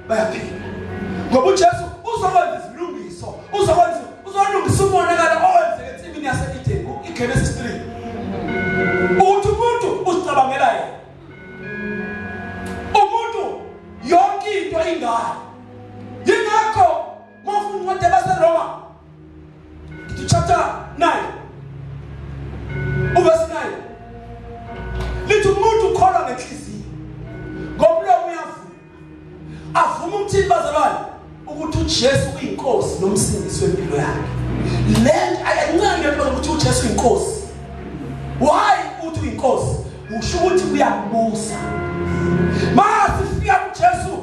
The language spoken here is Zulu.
bayaphila. Ngoba uJesu uzokwenza izilungiso, uzolungisa umonakalo owenzeke ensimini yase-Eden ku-Genesis 3. Uthi umuntu uzicabangela yena. Umuntu yonke into ingane. Yingakho mawufuna incwadi yabaseRoma chapter 9 verse 9 lithi umuntu ukholwa ngenhliziyo ngomlomo uyavuma avuma ukuthi bazalwane ukuthi uJesu uyinkosi nomsindisi wempilo yakhe. Le ayancane ngempela ukuthi uJesu uyinkosi. Why uthi uyinkosi? Usho ukuthi uyakubusa. Masifika kuJesu